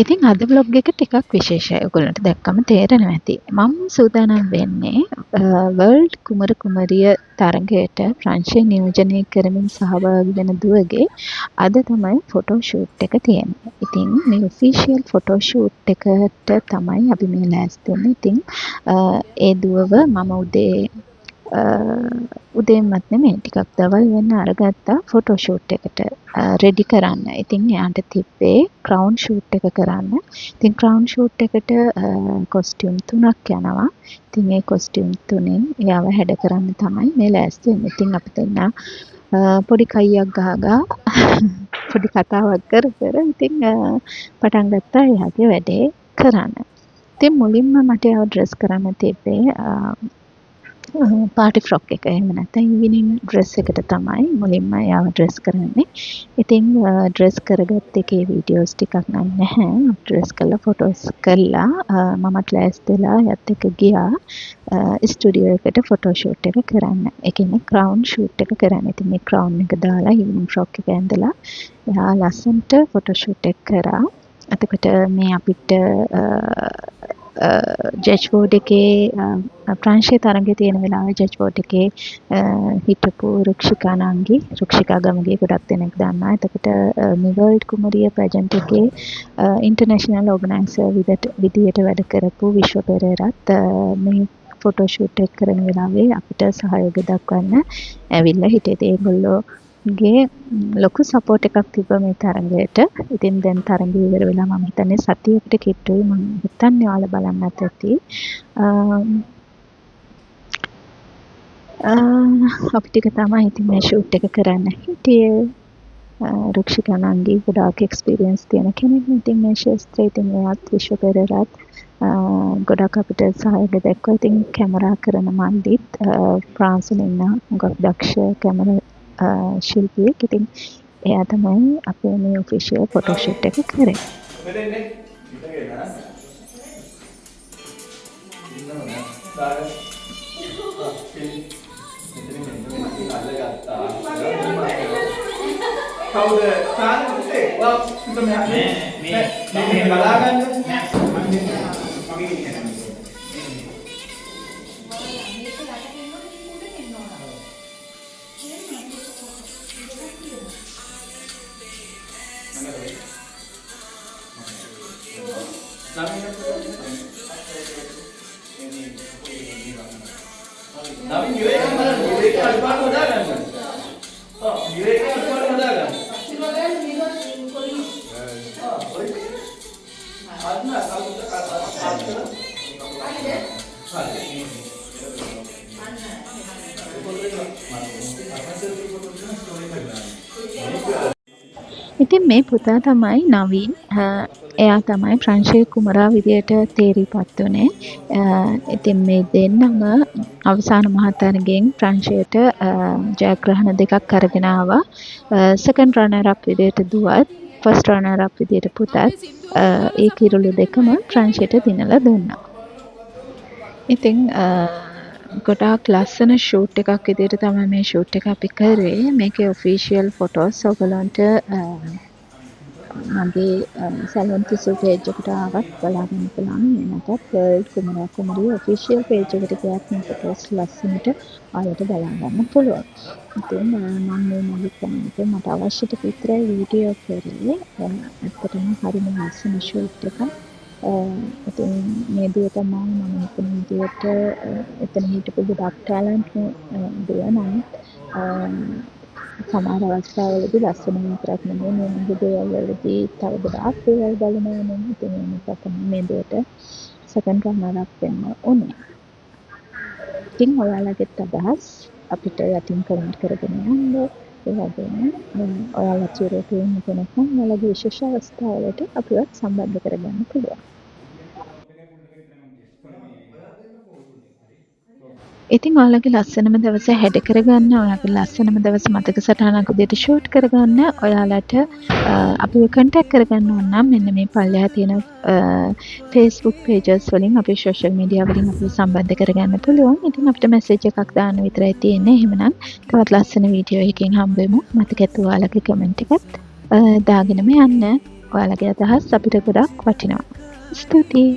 ඉතින් අද ව්ලොග් එක ටිකක් විශේෂයි. ඔයගොල්ලන්ට දැක්කම තේරෙනවා ඇති. මම සූදානම් වෙන්නේ වර්ල්ඩ් කුමරු කුමරිය තරගයට ප්‍රංශය නියෝජනය කරමින් සහභාගී වෙන දුවගේ අද තමයි ෆොටෝ ෂූට් එක තියෙන්නේ. ඉතින් මේ ඔෆිෂියල් ෆොටෝ ෂූට් එකට තමයි අපි මේ ලෑස්ති වෙන්නේ. ඉතින් ඒ දුවව මම උදේමත් නෙමෙයි ටිකක් දවල් වෙන්න අරගත්තා ෆොටෝ ෂූට් එකට රෙඩි කරන්න. ඉතින් එයාට තිබ්බේ ක්‍රවුන් ෂූට් එක කරන්න. ඉතින් ක්‍රවුන් ෂූට් එකට කොස්ටියුම් 3ක් යනවා. ඉතින් මේ කොස්ටියුම් 3න් එයාව හැඩ කරන්න තමයි මේ ලෑස්ති වෙන්නේ. ඉතින් අපි දෙන්න පොඩි කයියක් ගහගා පොඩි කතාවක් කර ඉතින් පටන් ගත්තා එයාගේ වැඩේ කරන්න. ඉතින් මුලින්ම මට එයාව ඩ්‍රෙස් කරන්න තිබ්බේ පාටි ෆ්‍රොක් එක. එහෙම නැත්නම් ඉවිනිං ඩ්‍රෙස් එකට තමයි මුලින්ම එයාව ඩ්‍රෙස් කරන්නේ. ඉතින් ඩ්‍රෙස් කරගත්ත එකේ වීඩියෝස් ටිකක් නම් නැහැ. ඩ්‍රෙස් කරලා ෆොටෝස් කරලා මමත් ලෑස්ති වෙලා යත් එක ගියා ස්ටුඩියෝ එකට ෆොටෝ ෂූට් එක කරන්න. ඒ කියන්නේ ක්‍රවුන් ෂූට් එක කරන්න. ඉතින් මේ ක්‍රවුන් එක දාලා ඉවිනිං ෆ්‍රොක් එක ඇඳලා එයා ලස්සනට ෆොටෝ ෂූට් එක කරා. එතකොට මේ අපිට ජජ් බෝඩ් එකේ ප්‍රංශයේ තරඟය තියෙන වෙලාවේ ජජ් බෝඩ් එකේ හිටපු රුක්ෂිකා ගමගේ ගොඩක් දෙනෙක් දන්නවා. එතකොට මේ වර්ල්ඩ් කුමරිය පැජන්ට් එකේ ඉන්ටර්නැෂනල් ඕගනයිසර් විදියට වැඩ කරපු විශ්ව පෙරේරාත් මේ ෆොටෝ ෂූට් එක කරන වෙලාවේ අපිට සහයෝගය දක්වන්න ඇවිල්ලා හිටියේ. ඒගොල්ලෝගේ ලොකු සපෝට් එකක් තිබ්බා මේ තරඟයට. ඉතින් දැන් තරඟය ඉවර වෙලා මම හිතන්නේ සතියකට කිට්ටුයි. මම හිතන්නේ ඔයාලා බලන්නත් ඇති. අපි ටික තමයි ඉතින් මේ ෂූට් එක කරන්න හිටියේ. රුක්ෂිකා නංගි ගොඩාක් එක්ස්පීරියන්ස් තියෙන කෙනෙක්. ඉතින් මේ ශාස්ත්‍රයේ ඉතින් එයාත් විශ්ව පෙරේරාත් ගොඩක් අපිට සහයෝගය දැක්වුවා. ඉතින් කැමරා කරන මන්දිත් ප්‍රාන්සුල ඉන්න ගොඩක් දක්ෂ කැමරා ශිල්පියෙක්. ඉතින් එයා තමයි අපේ මේ ඔෆිෂියල් ෆොටෝ ෂූට් එක කරේ. කවුද තාන්නේ වා පිට මේ බලාගන්න නවීන් විවේකම් බලන්න විවේකම් අඩපාඩු හදාගන්න. විවේකම් අඩපාඩු හදාගන්න. ඉතින් මේ පුතා තමයි නවීන්. එයා තමයි ප්‍රංශයේ කුමරා විදියට තේරීපත් වුණේ. ඉතින් මේ දෙන්නම අවසාන මහතරගෙන් ප්‍රංශයට ජයග්‍රහණ දෙකක් අරගෙන ආවා. සෙකන්ඩ් රනර් අප් විදියට දුවත් ෆස්ට් රනර් අප් විදියට පුතත් ඒ කිරුළු දෙකම ප්‍රංශයට දිනලා දුන්නා. ඉතින් ගොඩාක් ලස්සන ෂූට් එකක් විදියට තමයි මේ ෂූට් එක අපි කරේ. මේකේ ඔෆිෂියල් ෆොටෝස් ඔයගලන්ට මගේ සැලොන්තිසු පේජ් එකට ආවත් බලාගන්න පුළුවන්. එනකත් වර්ල්ඩ් කුමරා කුමරිය ඔෆිෂියල් පේජ් එකට ගියත් මේ ෆොටෝස් ලස්සනට ඔයාලට බලා ගන්න පුළුවන්. ඉතින් මම මේ මගේ channel එකේ මට අවශ්‍ය ටික විතරයි වීඩියෝ කරේ. ඇත්තටම හරිම ලස්සන ෂූට් එකක්. ඉතින් මේ දුව තමයි මම හිතන විදියට එතන හිටපු ගොඩක් ටැලන්ට් දුව නම් සමහර අවස්ථාවලදී ලස්සන විතරක් නෙමෙයි මේ මගේ දේවල් වලදී තව ගොඩාක් දේවල් බලනවා නම් ඉතින් ඒ නිසා තමයි මේ දෙයට සෙකන්ඩ් රනර් අප් වෙන්න ඕනේ. ඉතින් ඔයාලගෙත් අදහස් අපිට යටින් කමෙන්ට් කරගෙන යන්න. ඒ වගේම ඔයාලා චිරේට ඉන්න කෙනෙක් නම් ඔයාලගේ විශේෂ අවස්ථාවලට අපිවත් සම්බන්ධ කරගන්න පුළුවන්. ඉතින් ඔයාලගේ ලස්සනම දවස හැඩ කරගන්න, ඔයාලගේ ලස්සනම දවස මතක සටහනක් විදිහට ෂූට් කරගන්න, ඔයාලට අපිව කන්ටැක්ට් කරගන්න ඕන නම් මෙන්න මේ පල්ලෙහා තියෙන Facebook pages වලින් අපේ social media වලින් අපිව සම්බන්ධ කරගන්න පුළුවන්. ඉතින් අපිට message එකක් දාන්න විතරයි තියෙන්නේ. එහෙමනම් තවත් ලස්සන වීඩියෝ එකකින් හම්බ වෙමු. මතක ඇතුව ඔයාලගේ කමෙන්ට් එකත් දාගෙනම යන්න. ඔයාලගේ අදහස් අපිට ගොඩක් වටිනවා. ස්තුතියි.